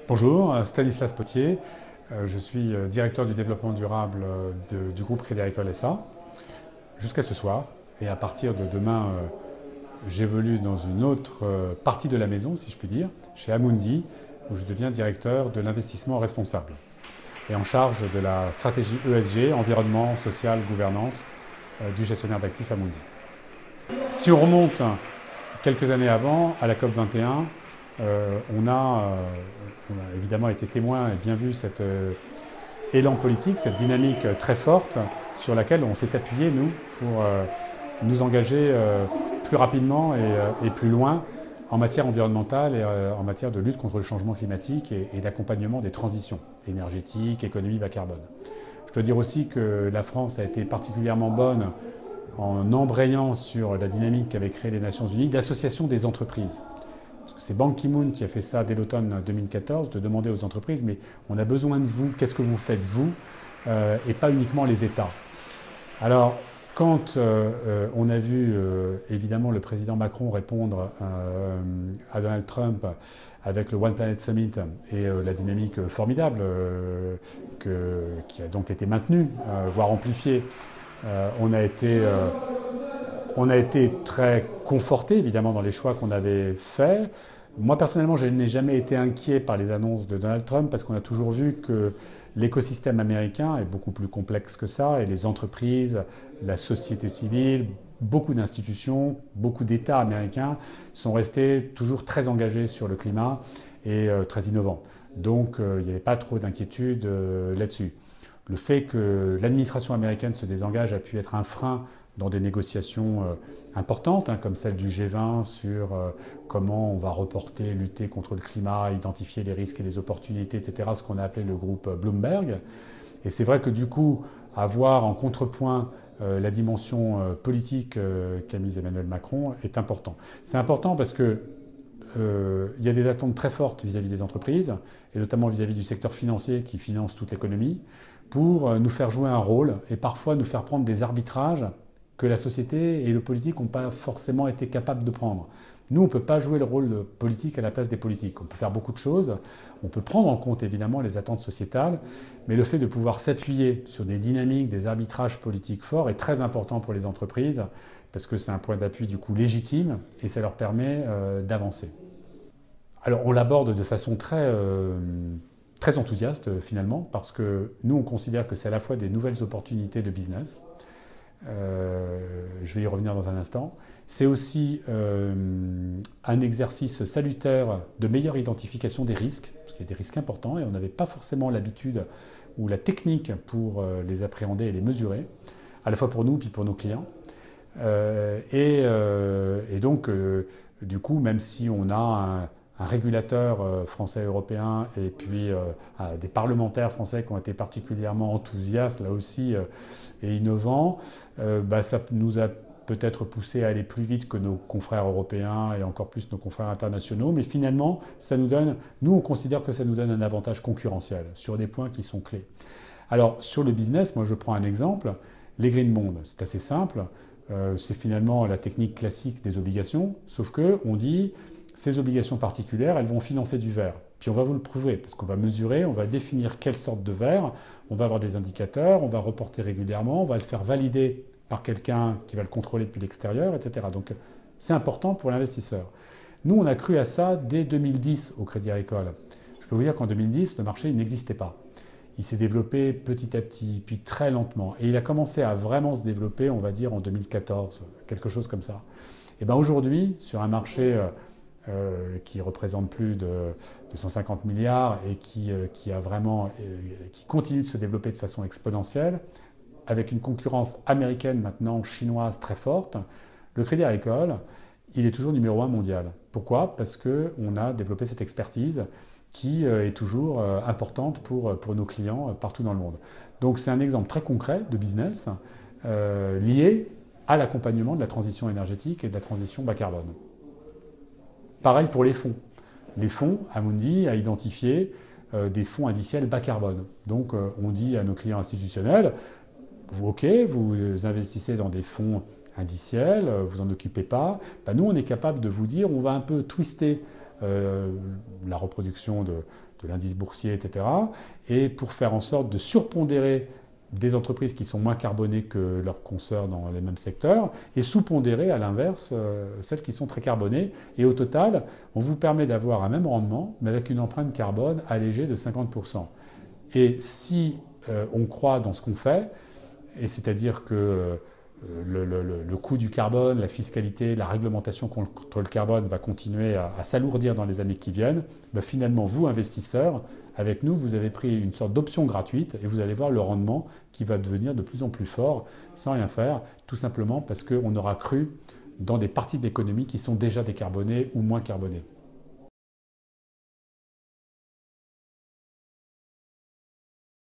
Bonjour, Stanislas Potier. Je suis directeur du développement durable du groupe Crédit Agricole SA jusqu'à ce soir. Et à partir de demain, j'évolue dans une autre partie de la maison, si je puis dire, chez Amundi, où je deviens directeur de l'investissement responsable et en charge de la stratégie ESG, environnement, social, gouvernance, du gestionnaire d'actifs Amundi. Si on remonte quelques années avant, à la COP 21, on a évidemment été témoin et bien vu cet élan politique, cette dynamique très forte sur laquelle on s'est appuyé, nous, pour nous engager plus rapidement et plus loin en matière environnementale et en matière de lutte contre le changement climatique et d'accompagnement des transitions énergétiques, économie bas carbone. Je dois dire aussi que la France a été particulièrement bonne en embrayant sur la dynamique qu'avaient créée les Nations Unies d'association des entreprises. C'est Ban Ki-moon qui a fait ça dès l'automne 2014, de demander aux entreprises, mais on a besoin de vous, qu'est-ce que vous faites vous, et pas uniquement les États. Alors, quand on a vu évidemment le président Macron répondre à Donald Trump avec le One Planet Summit et la dynamique formidable qui a donc été maintenue, voire amplifiée, on a été très conforté évidemment dans les choix qu'on avait faits. Moi personnellement, je n'ai jamais été inquiet par les annonces de Donald Trump parce qu'on a toujours vu que l'écosystème américain est beaucoup plus complexe que ça et les entreprises, la société civile, beaucoup d'institutions, beaucoup d'États américains sont restés toujours très engagés sur le climat et très innovants. Donc il n'y avait pas trop d'inquiétude là-dessus. Le fait que l'administration américaine se désengage a pu être un frein dans des négociations importantes, comme celle du G20 sur comment on va reporter, lutter contre le climat, identifier les risques et les opportunités, etc., ce qu'on a appelé le groupe Bloomberg. Et c'est vrai que du coup, avoir en contrepoint la dimension politique qu'a mise Emmanuel Macron est important. C'est important parce que il y a des attentes très fortes vis-à-vis des entreprises, et notamment vis-à-vis du secteur financier qui finance toute l'économie, pour nous faire jouer un rôle et parfois nous faire prendre des arbitrages que la société et le politique n'ont pas forcément été capables de prendre. Nous, on ne peut pas jouer le rôle politique à la place des politiques. On peut faire beaucoup de choses, on peut prendre en compte évidemment les attentes sociétales, mais le fait de pouvoir s'appuyer sur des dynamiques, des arbitrages politiques forts est très important pour les entreprises, parce que c'est un point d'appui du coup légitime et ça leur permet d'avancer. Alors on l'aborde de façon très enthousiaste finalement, parce que nous on considère que c'est à la fois des nouvelles opportunités de business, je vais y revenir dans un instant. C'est aussi un exercice salutaire de meilleure identification des risques, parce qu'il y a des risques importants et on n'avait pas forcément l'habitude ou la technique pour les appréhender et les mesurer, à la fois pour nous puis pour nos clients. Et donc, du coup, même si on a un régulateur français et européen et puis des parlementaires français qui ont été particulièrement enthousiastes là aussi et innovants, ça nous a peut-être poussé à aller plus vite que nos confrères européens et encore plus nos confrères internationaux, mais finalement, nous on considère que ça nous donne un avantage concurrentiel sur des points qui sont clés. Alors sur le business, moi je prends un exemple, les green bonds, c'est assez simple, c'est finalement la technique classique des obligations, sauf que on dit ces obligations particulières, elles vont financer du vert. Puis on va vous le prouver, parce qu'on va mesurer, on va définir quelle sorte de vert, on va avoir des indicateurs, on va reporter régulièrement, on va le faire valider par quelqu'un qui va le contrôler depuis l'extérieur, etc. Donc c'est important pour l'investisseur. Nous, on a cru à ça dès 2010 au Crédit Agricole. Je peux vous dire qu'en 2010, le marché n'existait pas. Il s'est développé petit à petit, puis très lentement. Et il a commencé à vraiment se développer, on va dire, en 2014, quelque chose comme ça. Et bien aujourd'hui, sur un marché qui représente plus de 150 milliards et qui continue de se développer de façon exponentielle, avec une concurrence américaine maintenant, chinoise très forte, le Crédit Agricole, il est toujours numéro 1 mondial. Pourquoi? Parce qu'on a développé cette expertise qui est toujours importante pour nos clients partout dans le monde. Donc c'est un exemple très concret de business lié à l'accompagnement de la transition énergétique et de la transition bas carbone. Pareil pour les fonds. Les fonds, Amundi a identifié des fonds indiciels bas carbone. Donc on dit à nos clients institutionnels, OK, vous investissez dans des fonds indiciels, vous n'en occupez pas. Nous, on est capable de vous dire, on va un peu twister la reproduction de de l'indice boursier, etc. Et pour faire en sorte de surpondérer des entreprises qui sont moins carbonées que leurs consoeurs dans les mêmes secteurs et sous-pondérer à l'inverse celles qui sont très carbonées. Et au total, on vous permet d'avoir un même rendement, mais avec une empreinte carbone allégée de 50%. Et si on croit dans ce qu'on fait, et c'est-à-dire que le coût du carbone, la fiscalité, la réglementation contre le carbone va continuer à s'alourdir dans les années qui viennent, ben finalement, vous, investisseurs, avec nous, vous avez pris une sorte d'option gratuite et vous allez voir le rendement qui va devenir de plus en plus fort sans rien faire, tout simplement parce qu'on aura cru dans des parties de l'économie qui sont déjà décarbonées ou moins carbonées.